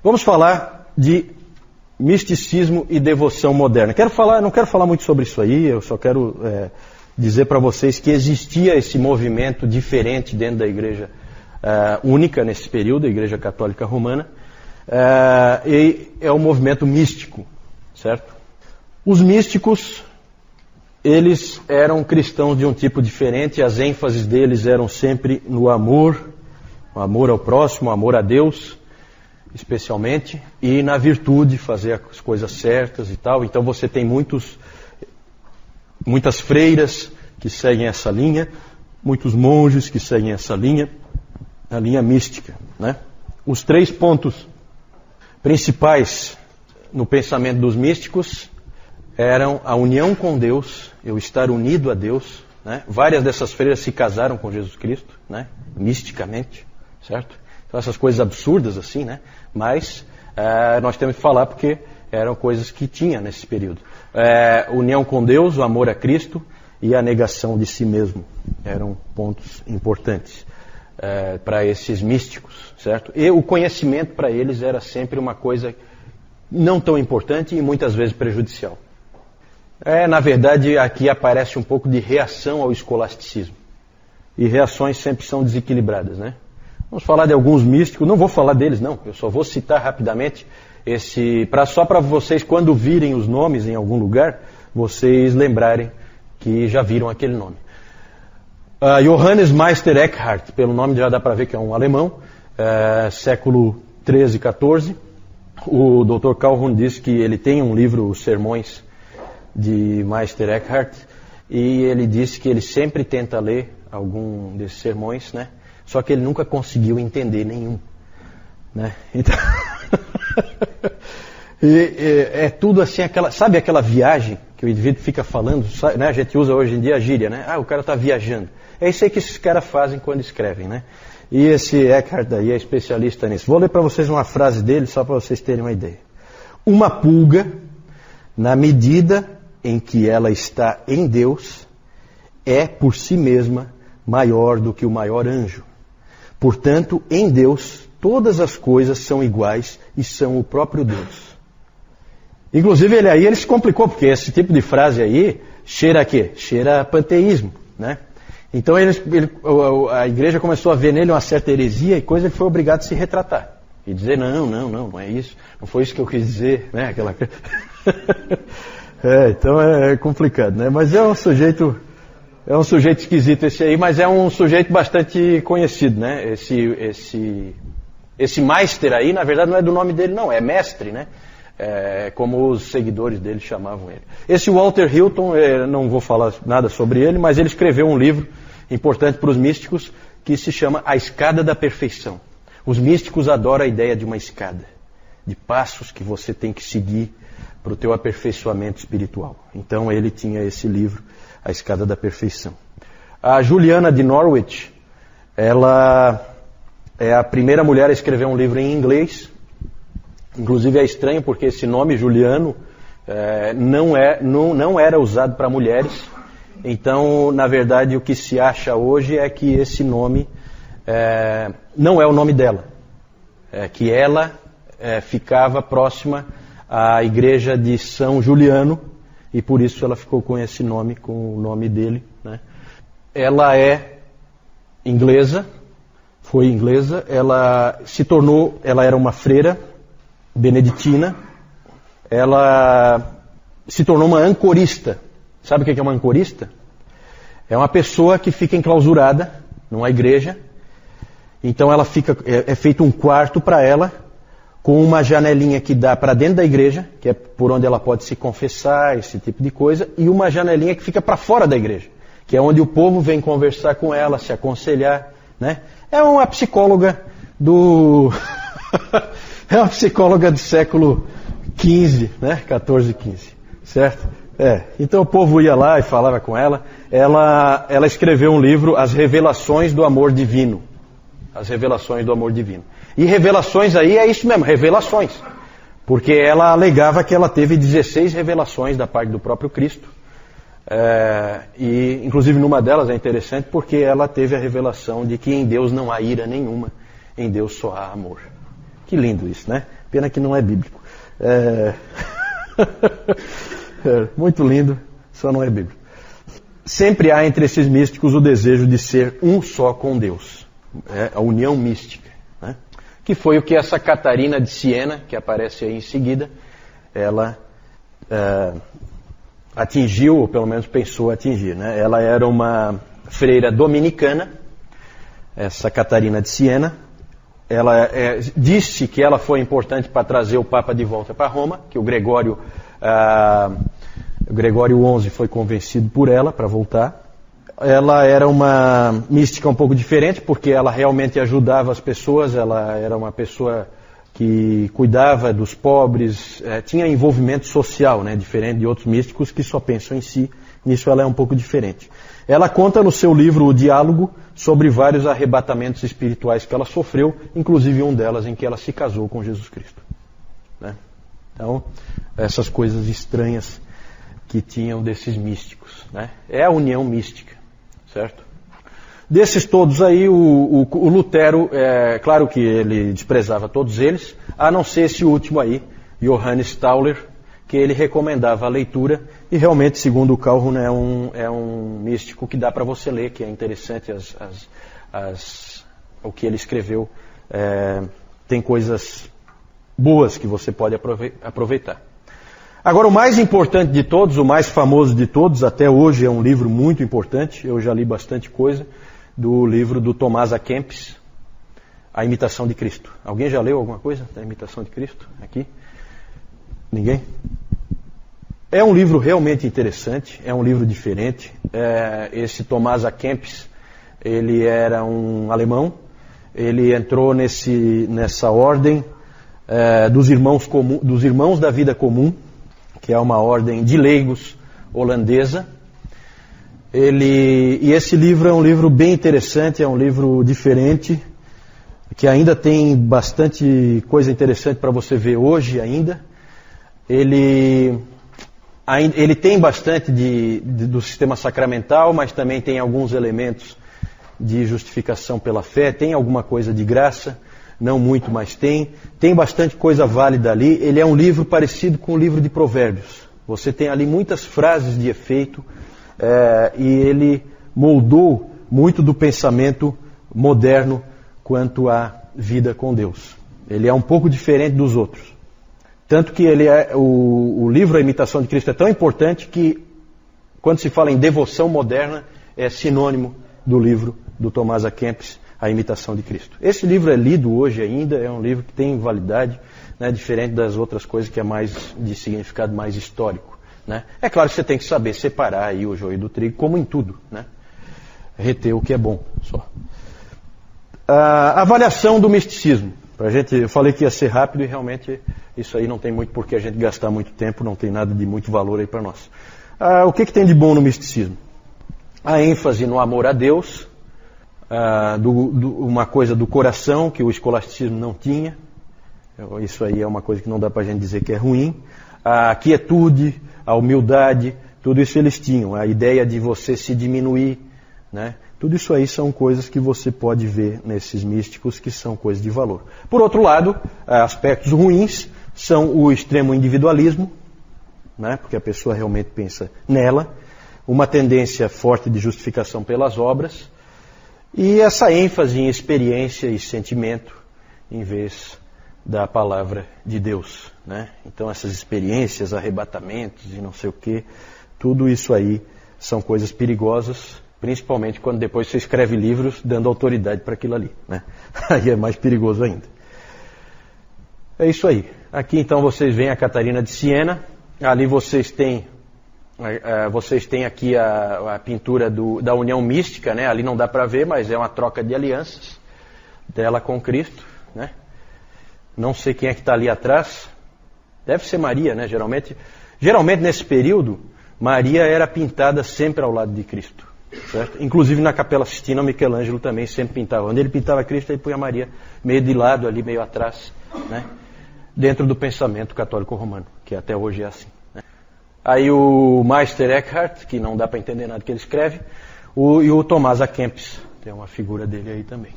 Vamos falar de misticismo e devoção moderna. Não quero falar muito sobre isso aí, eu só quero dizer para vocês que existia esse movimento diferente dentro da igreja única nesse período, a Igreja Católica Romana, e é o movimento místico, certo? Os místicos, eles eram cristãos de um tipo diferente, as ênfases deles eram sempre no amor, o amor ao próximo, o amor a Deus, especialmente, e na virtude, fazer as coisas certas e tal. Então você tem muitas freiras que seguem essa linha, muitos monges que seguem essa linha, a linha mística, né? Os 3 pontos principais no pensamento dos místicos eram a união com Deus, eu estar unido a Deus, né? Várias dessas freiras se casaram com Jesus Cristo, né? Misticamente, certo? Então essas coisas absurdas assim, né? Mas nós temos que falar porque eram coisas que tinha nesse período. União com Deus, o amor a Cristo e a negação de si mesmo eram pontos importantes para esses místicos, certo? E o conhecimento para eles era sempre uma coisa não tão importante e muitas vezes prejudicial. Na verdade, aqui aparece um pouco de reação ao escolasticismo. E reações sempre são desequilibradas, né? Vamos falar de alguns místicos, não vou falar deles não, eu só vou citar rapidamente só para vocês, quando virem os nomes em algum lugar, vocês lembrarem que já viram aquele nome. Johannes Meister Eckhart, pelo nome já dá para ver que é um alemão, século 13 e 14. O Dr. Calhoun diz que ele tem um livro, Os Sermões de Meister Eckhart, e ele disse que ele sempre tenta ler algum desses sermões, né? Só que ele nunca conseguiu entender nenhum, né? Então é tudo assim, sabe aquela viagem que o indivíduo fica falando, né? A gente usa hoje em dia a gíria, né? O cara está viajando. É isso aí que esses caras fazem quando escrevem, né? E esse Eckhart aí é especialista nisso. Vou ler para vocês uma frase dele, só para vocês terem uma ideia. Uma pulga, na medida em que ela está em Deus, é por si mesma maior do que o maior anjo. Portanto, em Deus, todas as coisas são iguais e são o próprio Deus. Inclusive, ele se complicou, porque esse tipo de frase aí cheira a quê? Cheira a panteísmo, né? Então a igreja começou a ver nele uma certa heresia e coisa, ele foi obrigado a se retratar. E dizer, não é isso, não foi isso que eu quis dizer, né? Então é complicado, né? Mas é um sujeito esquisito esse aí, mas é um sujeito bastante conhecido, né? Esse Meister aí, na verdade, não é do nome dele, não, é mestre, né? Como os seguidores dele chamavam ele. Esse Walter Hilton, não vou falar nada sobre ele, mas ele escreveu um livro importante para os místicos que se chama A Escada da Perfeição. Os místicos adoram a ideia de uma escada, de passos que você tem que seguir para o teu aperfeiçoamento espiritual. Então ele tinha esse livro, A Escada da Perfeição. A Juliana de Norwich, ela é a primeira mulher a escrever um livro em inglês. Inclusive é estranho porque esse nome, Juliano, não era usado para mulheres. Então, na verdade, o que se acha hoje é que esse nome não é o nome dela. Que ela ficava próxima à igreja de São Juliano e por isso ela ficou com esse nome, com o nome dele, né? Ela é inglesa, foi inglesa, ela era uma freira beneditina, ela se tornou uma ancorista. Sabe o que é uma ancorista? É uma pessoa que fica enclausurada numa igreja, então ela é feito um quarto para ela, com uma janelinha que dá para dentro da igreja, que é por onde ela pode se confessar, esse tipo de coisa, e uma janelinha que fica para fora da igreja, que é onde o povo vem conversar com ela, se aconselhar, né? É uma psicóloga é uma psicóloga do século XV, né? 14, 15, certo? Então o povo ia lá e falava com ela. Ela escreveu um livro, As Revelações do Amor Divino. As Revelações do Amor Divino. E revelações aí é isso mesmo, revelações. Porque ela alegava que ela teve 16 revelações da parte do próprio Cristo. E inclusive numa delas é interessante porque ela teve a revelação de que em Deus não há ira nenhuma, em Deus só há amor. Que lindo isso, né? Pena que não é bíblico. Muito lindo, só não é bíblico. Sempre há entre esses místicos o desejo de ser um só com Deus. A união mística. Né? Que foi o que essa Catarina de Siena, que aparece aí em seguida, ela atingiu, ou pelo menos pensou atingir. Né? Ela era uma freira dominicana, essa Catarina de Siena. Ela disse que ela foi importante para trazer o Papa de volta para Roma, que o Gregório XI foi convencido por ela para voltar. Ela era uma mística um pouco diferente, porque ela realmente ajudava as pessoas, ela era uma pessoa que cuidava dos pobres, tinha envolvimento social, né, diferente de outros místicos que só pensam em si. Nisso ela é um pouco diferente. Ela conta no seu livro O Diálogo sobre vários arrebatamentos espirituais que ela sofreu, inclusive um delas em que ela se casou com Jesus Cristo. Né? Então, essas coisas estranhas que tinham desses místicos. Né? É a união mística, certo? Desses todos aí, o Lutero, claro que ele desprezava todos eles, a não ser esse último aí, Johannes Tauler, que ele recomendava a leitura, e realmente, segundo o Calhoun, é um místico que dá para você ler, que é interessante o que ele escreveu. Tem coisas boas que você pode aproveitar. Agora, o mais importante de todos, o mais famoso de todos, até hoje é um livro muito importante, eu já li bastante coisa, do livro do Tomás A. Kempis, A Imitação de Cristo. Alguém já leu alguma coisa da Imitação de Cristo aqui? Ninguém? É um livro realmente interessante, é um livro diferente. Esse Tomás A. Kempis, ele era um alemão, ele entrou nessa ordem dos irmãos da vida comum, que é uma ordem de leigos holandesa. E esse livro é um livro bem interessante, é um livro diferente, que ainda tem bastante coisa interessante para você ver hoje ainda. Ele tem bastante do sistema sacramental, mas também tem alguns elementos de justificação pela fé, tem alguma coisa de graça, não muito, mas tem. Tem bastante coisa válida ali. Ele é um livro parecido com o livro de Provérbios. Você tem ali muitas frases de efeito, e ele moldou muito do pensamento moderno quanto à vida com Deus. Ele é um pouco diferente dos outros. Tanto que o livro A Imitação de Cristo é tão importante que, quando se fala em devoção moderna, é sinônimo do livro do Tomás A. Kempis, A Imitação de Cristo. Esse livro é lido hoje ainda, é um livro que tem validade, né, diferente das outras coisas que é mais de significado mais histórico. Né? É claro que você tem que saber separar aí o joio do trigo, como em tudo. Né? Reter o que é bom só. A avaliação do misticismo. Eu falei que ia ser rápido e realmente isso aí não tem muito por que a gente gastar muito tempo, não tem nada de muito valor aí para nós. O que tem de bom no misticismo? A ênfase no amor a Deus, uma coisa do coração que o escolasticismo não tinha. Isso aí é uma coisa que não dá para a gente dizer que é ruim. A quietude, a humildade, tudo isso eles tinham. A ideia de você se diminuir, né? Tudo isso aí são coisas que você pode ver nesses místicos que são coisas de valor. Por outro lado, aspectos ruins são o extremo individualismo, né? Porque a pessoa realmente pensa nela, uma tendência forte de justificação pelas obras, e essa ênfase em experiência e sentimento em vez da palavra de Deus. Né? Então essas experiências, arrebatamentos e não sei o que, tudo isso aí são coisas perigosas, principalmente quando depois você escreve livros dando autoridade para aquilo ali. Né? Aí é mais perigoso ainda. É isso aí. Aqui então vocês veem a Catarina de Siena, ali vocês têm aqui a pintura da união mística, né? Ali não dá para ver, mas é uma troca de alianças dela com Cristo. Né? Não sei quem é que está ali atrás. Deve ser Maria, né? Geralmente nesse período, Maria era pintada sempre ao lado de Cristo. Certo? Inclusive na Capela Sistina, Michelangelo também sempre pintava. Onde ele pintava Cristo, ele punha Maria meio de lado, ali meio atrás. Né? Dentro do pensamento católico romano, que até hoje é assim. Né? Aí o Meister Eckhart, que não dá para entender nada que ele escreve, e o Tomás A. Kempis, tem uma figura dele aí também.